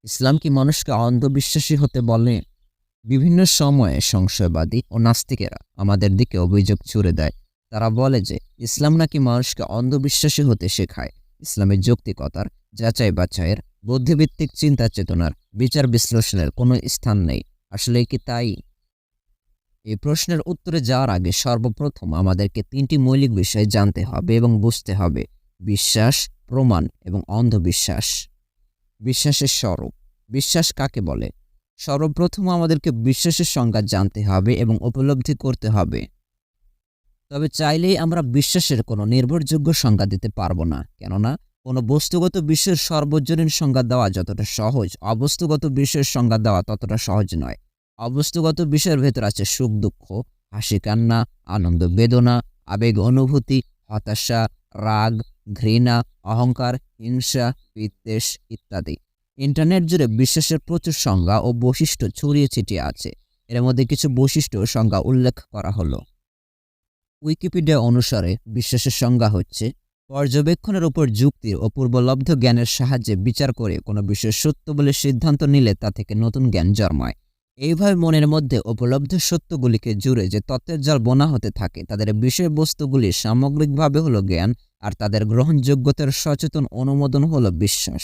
ইসলাম কি মানুষকে অন্ধবিশ্বাসী হতে বলে? বিভিন্ন সময়ে সংশয়বাদী ও নাস্তিকেরা আমাদের দিকে অভিযোগ ছুড়ে দেয়। তারা বলে যে ইসলাম নাকি মানুষকে অন্ধবিশ্বাসী হতে শেখায়। ইসলামের যৌক্তিকতার, যাচাই বাছাইয়ের, বুদ্ধিভিত্তিক চিন্তা চেতনার, বিচার বিশ্লেষণের কোনো স্থান নেই। আসলে কি তাই? এই প্রশ্নের উত্তরে যাওয়ার আগে সর্বপ্রথম আমাদেরকে তিনটি মৌলিক বিষয় জানতে হবে এবং বুঝতে হবে: বিশ্বাস, প্রমাণ এবং অন্ধবিশ্বাস। বিশ্বাসের স্বরূপ। বিশ্বাস কাকে বলে? সর্বপ্রথম আমাদেরকে বিশ্বাসের সংজ্ঞা জানতে হবে এবং উপলব্ধি করতে হবে। তবে চাইলেই আমরা বিশ্বাসের কোনো নির্ভরযোগ্য সংজ্ঞা দিতে পারবো না, কেননা কোনো বস্তুগত বিষয়ের সর্বজনীন সংজ্ঞা দেওয়া যতটা সহজ, অবস্তুগত বিষয়ের সংজ্ঞা দেওয়া ততটা সহজ নয়। অবস্তুগত বিষয়ের ভেতর আছে সুখ দুঃখ, হাসি কান্না, আনন্দ বেদনা, আবেগ অনুভূতি, হতাশা, রাগ, ঘৃণা, অহংকার, হিংসা, বিদ্বেষ ইত্যাদি। ইন্টারনেট জুড়ে বিশ্বাসের প্রচুর সংজ্ঞা ও বৈশিষ্ট্য ছড়িয়ে ছিটিয়ে আছে। এর মধ্যে কিছু বৈশিষ্ট্য ও সংজ্ঞা উল্লেখ করা হলো। উইকিপিডিয়া অনুসারে বিশ্বাসের সংজ্ঞা হচ্ছে পর্যবেক্ষণের উপর যুক্তির ও পূর্বলব্ধ জ্ঞানের সাহায্যে বিচার করে কোনো বিষয় সত্য বলে সিদ্ধান্ত নিলে তা থেকে নতুন জ্ঞান জন্মায়। এইভাবে মনের মধ্যে উপলব্ধ সত্যগুলিকে জুড়ে যে তত্ত্বের জাল বোনা হতে থাকে, তাদের বিষয়বস্তুগুলি সামগ্রিকভাবে হলো জ্ঞান, আর তাদের গ্রহণযোগ্যতার সচেতন অনুমোদন হলো বিশ্বাস।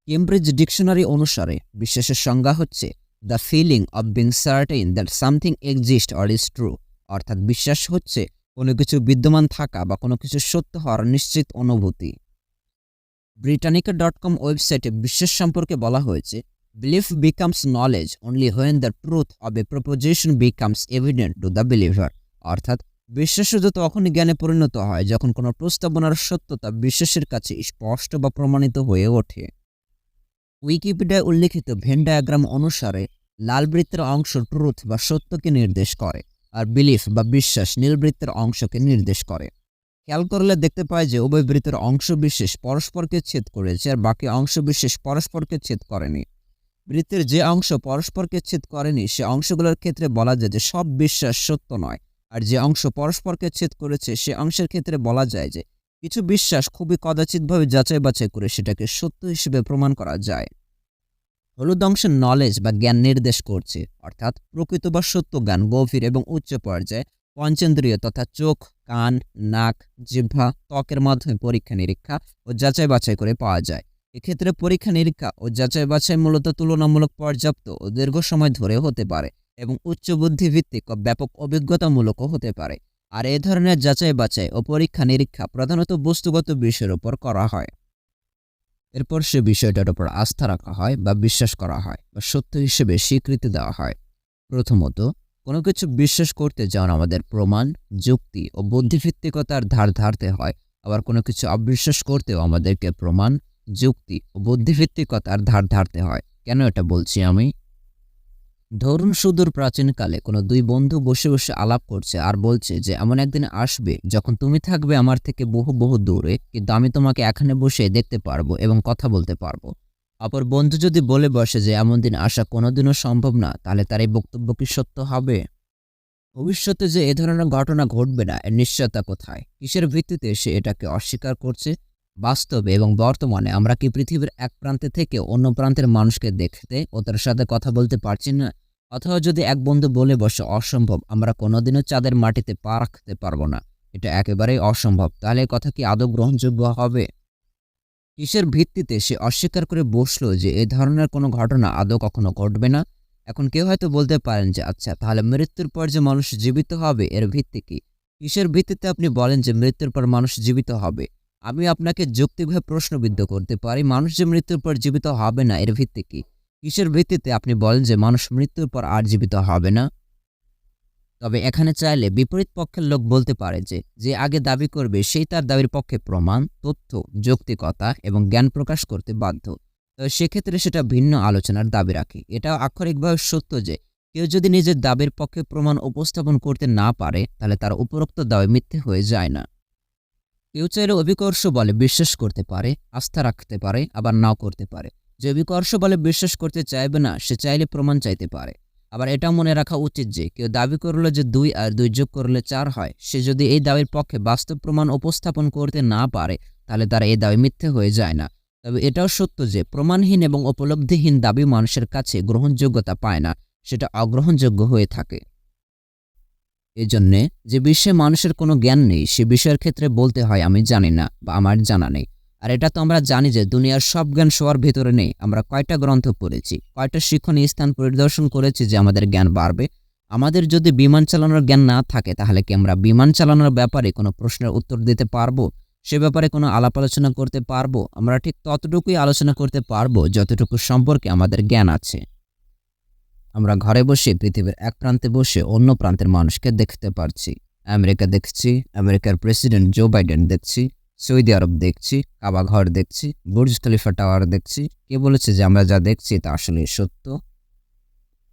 কেমব্রিজ ডিকশনারি অনুসারে বিশ্বাসের সংজ্ঞা হচ্ছে the feeling of being certain that something exist or is true. অর্থাৎ বিশ্বাস হচ্ছে কোনো কিছু বিদ্যমান থাকা বা কোনো কিছু সত্য হওয়ার নিশ্চিত অনুভূতি। ব্রিটানিকা.com ওয়েবসাইটে বিশ্বাস সম্পর্কে বলা হয়েছে, belief becomes knowledge only when the truth of a proposition becomes evident to the believer. অর্থাৎ বিশ্বাস শুধু তখনই জ্ঞানে পরিণত হয় যখন কোনো প্রস্তাবনার সত্যতা বিশ্বাসের কাছে স্পষ্ট বা প্রমাণিত হয়ে ওঠে। উইকিপিডিয়ায় উল্লেখিত ভেন ডায়াগ্রাম অনুসারে লাল বৃত্তের অংশ ট্রুথ বা সত্যকে নির্দেশ করে, আর বিলিফ বা বিশ্বাস নীল বৃত্তের অংশকে নির্দেশ করে। খেয়াল করলে দেখতে পাই যে উভয় বৃত্তের অংশ বিশেষ পরস্পরকে ছেদ করেছে, আর বাকি অংশ বিশেষ পরস্পরকে ছেদ করেনি। বৃত্তের যে অংশ পরস্পরকে ছেদ করেনি সে অংশগুলোর ক্ষেত্রে বলা যায় যে সব বিশ্বাস সত্য নয়, আর যে অংশ পরস্পরকে ছেদ করেছে সে অংশের ক্ষেত্রে বলা যায় যে কিছু বিশ্বাস খুবই কদাচিৎভাবে যাচাই বাছাই করে সেটাকে সত্য হিসেবে প্রমাণ করা যায়। হলুদ অংশের নলেজ বা জ্ঞান নির্দেশ করছে, অর্থাৎ প্রকৃত বা সত্য জ্ঞান গভীর এবং উচ্চ পর্যায়ে পঞ্চেন্দ্রিয় তথা চোখ, কান, নাক, জিহ্বা, ত্বকের মাধ্যমে পরীক্ষা নিরীক্ষা ও যাচাই বাছাই করে পাওয়া যায়। এক্ষেত্রে পরীক্ষা নিরীক্ষা ও যাচাই বাছাই মূলত তুলনামূলক পর্যাপ্ত ও দীর্ঘ সময় ধরে হতে পারে এবং উচ্চ বুদ্ধিভিত্তিক ও ব্যাপক অভিজ্ঞতামূলকও হতে পারে। আর এ ধরনের যাচাই বাছাই ও পরীক্ষা নিরীক্ষা প্রধানত বস্তুগত বিষয়ের উপর করা হয়। এরপর সে বিষয়টার উপর আস্থা রাখা হয় বা বিশ্বাস করা হয় বা সত্য হিসেবে স্বীকৃতি দেওয়া হয়। প্রথমত, কোনো কিছু বিশ্বাস করতে যেমন আমাদের প্রমাণ, যুক্তি ও বুদ্ধিভিত্তিকতার ধার ধারতে হয়, আবার কোনো কিছু অবিশ্বাস করতেও আমাদেরকে প্রমাণ, যুক্তি ও বুদ্ধিভিত্তিকতার ধার ধারতে হয়। কেন এটা বলছি আমি? ধরুন সুদূর প্রাচীনকালে কোনো দুই বন্ধু বসে বসে আলাপ করছে আর বলছে যে এমন একদিন আসবে যখন তুমি থাকবে আমার থেকে বহু বহু দূরে, কিন্তু আমি তোমাকে এখানে বসে দেখতে পারবো এবং কথা বলতে পারবো। অপর বন্ধু যদি বলে বসে যে এমন দিন আসা কোনোদিনও সম্ভব না, তাহলে তার এই বক্তব্য কি সত্য হবে? ভবিষ্যতে যে এ ধরনের ঘটনা ঘটবে না এর নিশ্চয়তা কোথায়? কিসের ভিত্তিতে সে এটাকে অস্বীকার করছে? বাস্তবে এবং বর্তমানে আমরা কি পৃথিবীর এক প্রান্তে থেকে অন্য প্রান্তের মানুষকে দেখতে ও তার সাথে কথা বলতে পারছি না? অথবা যদি এক বন্ধু বলে বসে অসম্ভব, আমরা কোনোদিনও চাঁদের মাটিতে পা রাখতে পারবো না, এটা একেবারেই অসম্ভব, তাহলে এ কথা কি আদৌ গ্রহণযোগ্য হবে? কিসের ভিত্তিতে সে অস্বীকার করে বসলো যে এ ধরনের কোনো ঘটনা আদৌ কখনো ঘটবে না? এখন কেউ হয়তো বলতে পারেন যে আচ্ছা, তাহলে মৃত্যুর পর যে মানুষ জীবিত হবে এর ভিত্তি কি? কিসের ভিত্তিতে আপনি বলেন যে মৃত্যুর পর মানুষ জীবিত হবে? আমি আপনাকে যৌক্তিকভাবে প্রশ্নবিদ্ধ করতে পারি, মানুষ যে মৃত্যুর পর জীবিত হবে না এর ভিত্তি কি? কিসের ভিত্তিতে আপনি বলেন যে মানুষ মৃত্যুর পর আর জীবিত হবে না? তবে এখানে চাইলে বিপরীত পক্ষের লোক বলতে পারে যে যে আগে দাবি করবে সেই তার দাবির পক্ষে প্রমাণ, তথ্য, যৌক্তিকতা এবং জ্ঞান প্রকাশ করতে বাধ্য। তবে সেক্ষেত্রে সেটা ভিন্ন আলোচনার দাবি রাখে। এটাও আক্ষরিকভাবে সত্য যে কেউ যদি নিজের দাবির পক্ষে প্রমাণ উপস্থাপন করতে না পারে, তাহলে তার উপরোক্ত দাবি মিথ্যে হয়ে যায় না। কেউ চাইলে অভিকর্ষ বলে বিশ্বাস করতে পারে, আস্থা রাখতে পারে, আবার নাও করতে পারে। যে অভিকর্ষ বলে বিশ্বাস করতে চাইবে না সে চাইলে প্রমাণ চাইতে পারে। আবার এটা মনে রাখা উচিত যে কেউ দাবি করলো যে 2 আর 2 যোগ করলে 4 হয়, সে যদি এই দাবির পক্ষে বাস্তব প্রমাণ উপস্থাপন করতে না পারে, তাহলে তার এই দাবি মিথ্যে হয়ে যায় না। তবে এটাও সত্য যে প্রমাণহীন এবং উপলব্ধিহীন দাবি মানুষের কাছে গ্রহণযোগ্যতা পায় না, সেটা অগ্রহণযোগ্য হয়ে থাকে। এজন্যে যে বিষয়ে মানুষের কোনো জ্ঞান নেই সে বিষয়ের ক্ষেত্রে বলতে হয় আমি জানি না বা আমার জানা নেই। আর এটা তো আমরা জানি যে দুনিয়ার সব জ্ঞান সবার ভেতরে নেই। আমরা কয়টা গ্রন্থ পড়েছি, কয়টা শিক্ষণীয় স্থান পরিদর্শন করেছি যে আমাদের জ্ঞান বাড়বে? আমাদের যদি বিমান চালানোর জ্ঞান না থাকে তাহলে কি আমরা বিমান চালানোর ব্যাপারে কোনো প্রশ্নের উত্তর দিতে পারবো? সে ব্যাপারে কোনো আলাপ আলোচনা করতে পারবো? আমরা ঠিক ততটুকুই আলোচনা করতে পারবো যতটুকু সম্পর্কে আমাদের জ্ঞান আছে। আমরা ঘরে বসে পৃথিবীর এক প্রান্তে বসে অন্য প্রান্তের মানুষকে দেখতে পারছি। আমেরিকা দেখছি, আমেরিকার প্রেসিডেন্ট জো বাইডেন দেখছি, সৌদি আরব দেখছি, কাবা ঘর দেখছি, বুর্জ খলিফা টাওয়ার দেখছি। কে বলেছে যে আমরা যা দেখছি তা আসলে সত্য?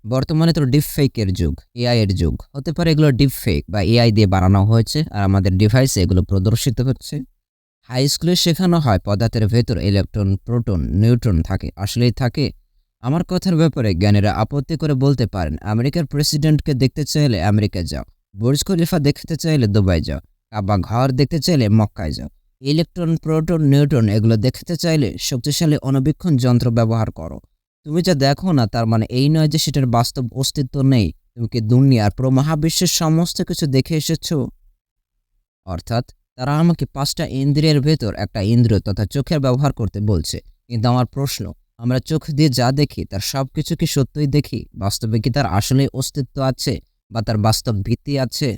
বর্তমানে তো ডিপ ফেকের যুগ, এআই এর যুগ। হতে পারে এগুলো ডিপ ফেক বা এআই দিয়ে বানানো হয়েছে আর আমাদের ডিভাইসে এগুলো প্রদর্শিত হচ্ছে। হাই স্কুলে শেখানো হয় পদার্থের ভেতর ইলেকট্রন, প্রোটন, নিউট্রন থাকে। আসলেই থাকে? আমার কথার ব্যাপারে জ্ঞানীরা আপত্তি করে বলতে পারেন, আমেরিকার প্রেসিডেন্টকে দেখতে চাইলে আমেরিকা যাও, বুর্জ খলিফা দেখতে চাইলে দুবাই যাও, কাবা ঘর দেখতে চাইলে মক্কায় যাও। ইলেকট্রন, প্রোটন, নিউট্রন এগুলো দেখতে চাইলে শক্তিশালী অণুবীক্ষণ যন্ত্র ব্যবহার করো। তুমি যা দেখো না তার মানে এই নয় যে সেটার বাস্তব অস্তিত্ব নেই। তুমি কি দুনিয়ার পুরো মহাবিশ্বের সমস্ত কিছু দেখে এসেছো? অর্থাৎ তারা আমাকে 5টা ইন্দ্রিয়ের ভেতর একটা ইন্দ্রিয় তথা চোখের ব্যবহার করতে বলছে। কিন্তু আমার প্রশ্ন, আমরা চোখ দিয়ে যা দেখি তার সব কিছু কি সত্যই দেখি? বাস্তবে কি তার আসলে অস্তিত্ব আছে বা তার বাস্তব ভিত্তি আছে?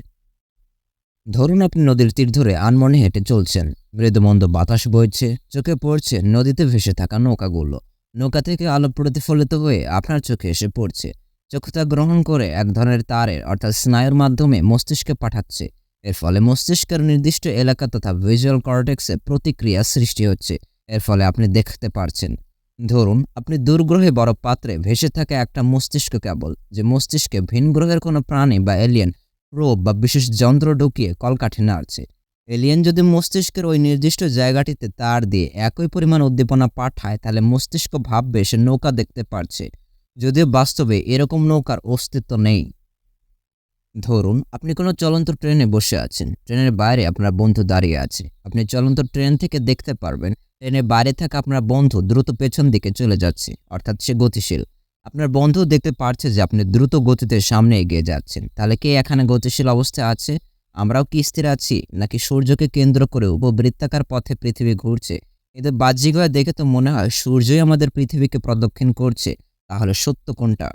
ধরুন আপনি নদীর তীর ধরে আনমনে হেঁটে চলছেন, মৃদুমন্দ বাতাস বইছে, চোখে পড়ছে নদীতে ভেসে থাকা নৌকাগুলো। নৌকা থেকে আলো প্রতিফলিত হয়ে আপনার চোখে এসে পড়ছে। চোখ তা গ্রহণ করে এক ধরনের তারের অর্থাৎ স্নায়ুর মাধ্যমে মস্তিষ্কে পাঠাচ্ছে। এর ফলে মস্তিষ্কের নির্দিষ্ট এলাকা তথা ভিজুয়াল কর্টেক্সে প্রতিক্রিয়া সৃষ্টি হচ্ছে। এর ফলে আপনি দেখতে পারছেন। ধরুন আপনি দূরগ্রহে বড় পাত্রে ভেসে থাকা একটা মস্তিষ্ক কেবল, যে মস্তিষ্কে ভিন গ্রহের কোনো প্রাণী বা এলিয়েন প্রোব বা বিশেষ যন্ত্র ঢুকিয়ে কলকাঠি নাড়ছে। এলিয়েন যদি মস্তিষ্কের ওই নির্দিষ্ট জায়গাটিতে তার দিয়ে একই পরিমাণ উদ্দীপনা পাঠায় তাহলে মস্তিষ্ক ভাববে সে নৌকা দেখতে পারছে, যদিও বাস্তবে এরকম নৌকার অস্তিত্ব নেই। ধরুন আপনি কোনো চলন্ত ট্রেনে বসে আছেন, ট্রেনের বাইরে আপনার বন্ধু দাঁড়িয়ে আছে। আপনি চলন্ত ট্রেন থেকে দেখতে পারবেন ট্রেনের বাইরে থাকা আপনার বন্ধু দ্রুত পেছন দিকে চলে যাচ্ছে, অর্থাৎ সে গতিশীল। আপনার বন্ধু দেখতে পারছে যে আপনি দ্রুত গতিতে সামনে এগিয়ে যাচ্ছেন। তাহলে কে এখানে গতিশীল অবস্থায় আছে? আমরাও কি স্থির আছি, নাকি সূর্যকে কেন্দ্র করে উপবৃত্তাকার পথে পৃথিবী ঘুরছে? এদের বাহ্যিকভাবে দেখে তো মনে হয় সূর্যই আমাদের পৃথিবীকে প্রদক্ষিণ করছে। তাহলে সত্য কোনটা?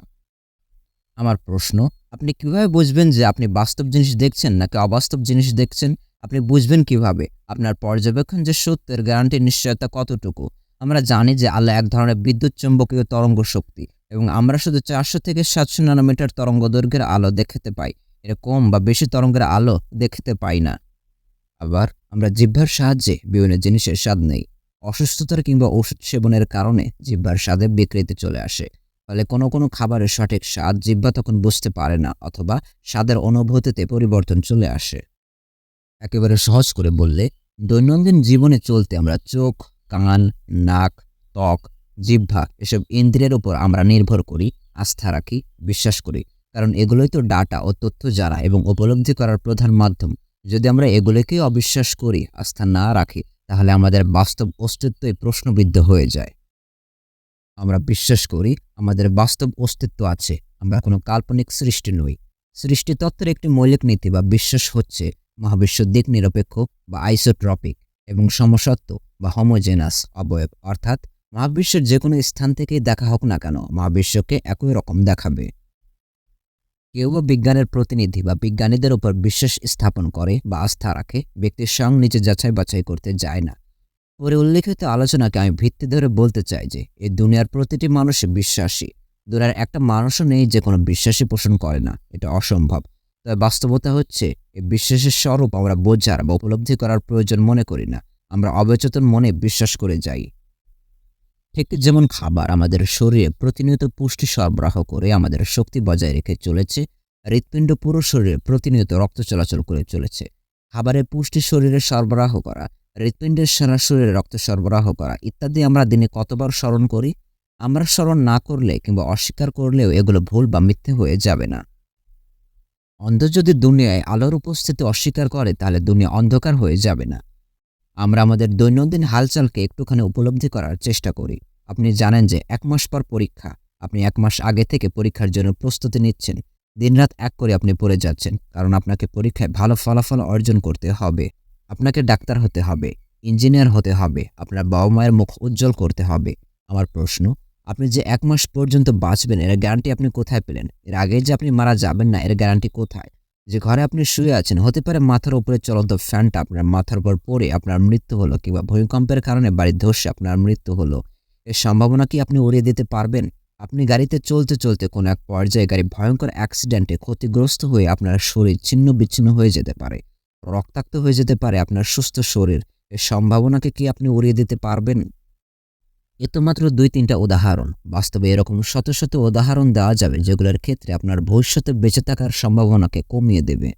আমার প্রশ্ন, আপনি কিভাবে বুঝবেন যে আপনি বাস্তব জিনিস দেখছেন নাকি অবাস্তব জিনিস দেখছেন? আপনি বুঝবেন কিভাবে? আপনার পর্যবেক্ষণ যে সত্যের গ্যারান্টির নিশ্চয়তা কতটুকু? আমরা জানি যে আলো এক ধরনের বিদ্যুৎ চৌম্বকীয় তরঙ্গ শক্তি এবং আমরা শুধু 400 থেকে 700 ন্যানোমিটার তরঙ্গ দৈর্ঘ্যের আলো দেখতে পাই। এর কম বা বেশি তরঙ্গের আলো দেখতে পাই না। আবার আমরা জিহ্বার সাহায্যে বিভিন্ন জিনিসের স্বাদ নেই। অসুস্থতার কিংবা ওষুধ সেবনের কারণে জিহ্বার স্বাদে বিকৃতি চলে আসে। ফলে কোনো কোনো খাবারের সঠিক স্বাদ জিহ্বা তখন বুঝতে পারে না, অথবা স্বাদের অনুভূতিতে পরিবর্তন চলে আসে। একেবারে সহজ করে বললে, দৈনন্দিন জীবনে চলতে আমরা চোখ, কান, নাক, ত্বক, জিহ্বা এসব ইন্দ্রিয়ের উপর আমরা নির্ভর করি, আস্থা রাখি, বিশ্বাস করি। কারণ এগুলোই তো ডাটা ও তথ্য জানা এবং উপলব্ধি করার প্রধান মাধ্যম। যদি আমরা এগুলোকেই অবিশ্বাস করি, আস্থা না রাখি, তাহলে আমাদের বাস্তব অস্তিত্বই প্রশ্নবিদ্ধ হয়ে যায়। আমরা বিশ্বাস করি আমাদের বাস্তব অস্তিত্ব আছে, আমরা কোনো কাল্পনিক সৃষ্টি নই। সৃষ্টিতত্ত্বের একটি মৌলিক নীতি বা বিশ্বাস হচ্ছে মহাবিশ্ব দিক নিরপেক্ষ বা আইসোট্রপিক এবং সমসত্ব বা হোমোজেনাস অবয়ব, অর্থাৎ মহাবিশ্বের যে কোনো স্থান থেকেই দেখা হোক না কেন মহাবিশ্বকে একই রকম দেখাবে। কেউ বা বিজ্ঞানের প্রতিনিধি বা বিজ্ঞানীদের উপর বিশ্বাস স্থাপন করে বা আস্থা রাখে, ব্যক্তির সঙ্গে নিজে যাচাই বাছাই করতে যায় না। পরে উল্লেখিত আলোচনাকে আমি ভিত্তি ধরে বলতে চাই যে এই দুনিয়ার প্রতিটি মানুষই বিশ্বাসী। দুনিয়ার একটা মানুষও নেই যে কোনো বিশ্বাসী পোষণ করে না, এটা অসম্ভব। তবে বাস্তবতা হচ্ছে এই বিশ্বাসের স্বরূপ আমরা বোঝার বা উপলব্ধি করার প্রয়োজন মনে করি না, আমরা অবচেতন মনে বিশ্বাস করে যাই। ঠিক যেমন খাবার আমাদের শরীরে প্রতিনিয়ত পুষ্টি সরবরাহ করে আমাদের শক্তি বজায় রেখে চলেছে, হৃৎপিণ্ড পুরো শরীরে প্রতিনিয়ত রক্ত চলাচল করে চলেছে। খাবারের পুষ্টি শরীরে সরবরাহ করা, হৃৎপিণ্ডের সারা শরীরে রক্ত সরবরাহ করা ইত্যাদি আমরা দিনে কতবার স্মরণ করি? আমরা স্মরণ না করলে কিংবা অস্বীকার করলেও এগুলো ভুল বা মিথ্যে হয়ে যাবে না। অন্ধ যদি দুনিয়ায় আলোর উপস্থিতি অস্বীকার করে তাহলে দুনিয়া অন্ধকার হয়ে যাবে না। আমরা আমাদের দৈনন্দিন হালচালকে একটুখানি উপলব্ধি করার চেষ্টা করি। আপনি জানেন যে ১ মাস পর পরীক্ষা। আপনি ১ মাস আগে থেকে পরীক্ষার জন্য প্রস্তুতি নিচ্ছেন। দিনরাত এক করে আপনি পড়ে যাচ্ছেন। কারণ আপনাকে পরীক্ষায় ভালো ফলাফল অর্জন করতে হবে। আপনাকে ডাক্তার হতে হবে, ইঞ্জিনিয়ার হতে হবে, আপনার বাবা-মায়ের মুখ উজ্জ্বল করতে হবে। আমার প্রশ্ন, আপনি যে ১ মাস পর্যন্ত বাঁচবেন এর গ্যারান্টি আপনি কোথায় পেলেন? এর আগে যে আপনি মারা যাবেন না এর গ্যারান্টি কোথায়? যে ঘরে আপনি শুয়ে আছেন, হতে পারে মাথার উপরে চলন্ত ফ্যানটা আপনার মাথার উপর পড়ে আপনার মৃত্যু হলো, কিংবা ভূমিকম্পের কারণে বাড়ি ধসে আপনার মৃত্যু হলো। এর সম্ভাবনা কি আপনি উড়িয়ে দিতে পারবেন? আপনি গাড়িতে চলতে, চলতে কোনো এক পর্যায়ে গাড়ি ভয়ঙ্কর অ্যাক্সিডেন্টে ক্ষতিগ্রস্ত হয়ে আপনার শরীর ছিন্ন-বিচ্ছিন্ন হয়ে যেতে পারে। রক্তাক্ত হয়ে যেতে পারে আপনার সুস্থ শরীর। এর সম্ভাবনাকে কি আপনি উড়িয়ে দিতে পারবেন? এ তো মাত্র ২-৩টা উদাহরণ। বাস্তবে এরকম শত, শত উদাহরণ দেওয়া যাবে যেগুলোর ক্ষেত্রে আপনার ভবিষ্যতে বেঁচে থাকার সম্ভাবনাকে কমিয়ে দেবে।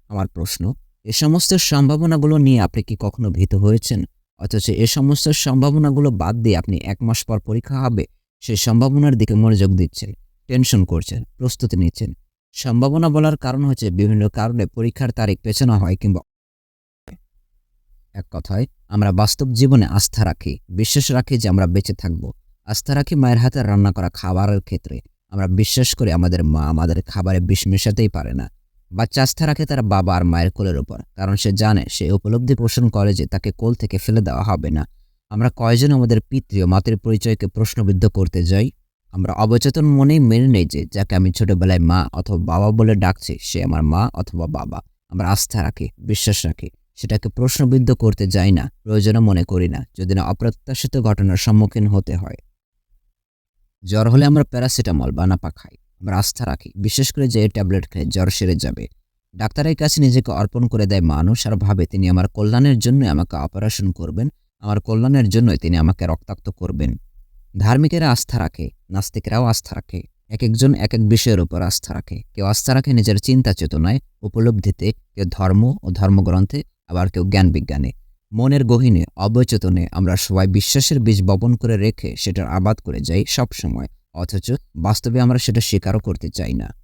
আমার প্রশ্ন, এ সমস্ত সম্ভাবনাগুলো নিয়ে আপনি কি কখনো ভীত হয়েছেন? অথচ এ সমস্ত সম্ভাবনাগুলো বাদ দিয়ে আপনি ১ মাস পর পরীক্ষা হবে, সেই সম্ভাবনার দিকে মনোযোগ দিচ্ছেন, টেনশন করছেন, প্রস্তুতি নিচ্ছেন। সম্ভাবনা বলার কারণ হচ্ছে বিভিন্ন কারণে পরীক্ষার তারিখ পেছানো হয়, কিংবা এক কথায় আমরা বাস্তব জীবনে আস্থা রাখি, বিশ্বাস রাখি যে আমরা বেঁচে থাকব। আস্থা রাখি মায়ের হাতে রান্না করা খাবারের ক্ষেত্রে। আমরা বিশ্বাস করি আমাদের মা আমাদের খাবারে বিষ মেশাতেই পারে না। বাচ্চা আস্থা রাখে তার বাবা আর মায়ের কোলের উপর, কারণ সে জানে, সে উপলব্ধি পোষণ করে যে তাকে কোল থেকে ফেলে দেওয়া হবে না। আমরা কয়জন আমাদের পিতৃ ও মাতৃ পরিচয়কে প্রশ্নবিদ্ধ করতে যাই? আমরা অবচেতন মনেই মেনে নেই যে যাকে আমি ছোটবেলায় মা অথবা বাবা বলে ডাকছি সে আমার মা অথবা বাবা। আমরা আস্থা রাখি, বিশ্বাস রাখি, সেটাকে প্রশ্নবিদ্ধ করতে যাই না, প্রয়োজনও মনে করি না, যদি না অপ্রত্যাশিত ঘটনার সম্মুখীন হতে হয়। জ্বর হলে আমরা প্যারাসিটামল বা নাপা খাই। আমরা আস্থা রাখি, বিশেষ করে যে এই ট্যাবলেট খেলে জ্বর সেরে যাবে। ডাক্তারের কাছে নিজেকে অর্পণ করে দেয় মানুষ, আর ভাবে তিনি আমার কল্যাণের জন্য আমাকে অপারেশন করবেন, আমার কল্যাণের জন্যই তিনি আমাকে রক্তাক্ত করবেন। ধার্মিকেরা আস্থা রাখে, নাস্তিকেরাও আস্থা রাখে। এক একজন এক এক বিষয়ের উপর আস্থা রাখে। কেউ আস্থা রাখে নিজের চিন্তা চেতনায়, উপলব্ধিতে, কেউ ধর্ম ও ধর্মগ্রন্থে, আবার কেউ জ্ঞান বিজ্ঞানে। মনের গহীনে, অবচেতনে আমরা সবাই বিশ্বাসের বীজ বপন করে রেখে সেটার আবাদ করে যাই সব সময়, অথচ বাস্তবে আমরা সেটা স্বীকারও করতে চাই না।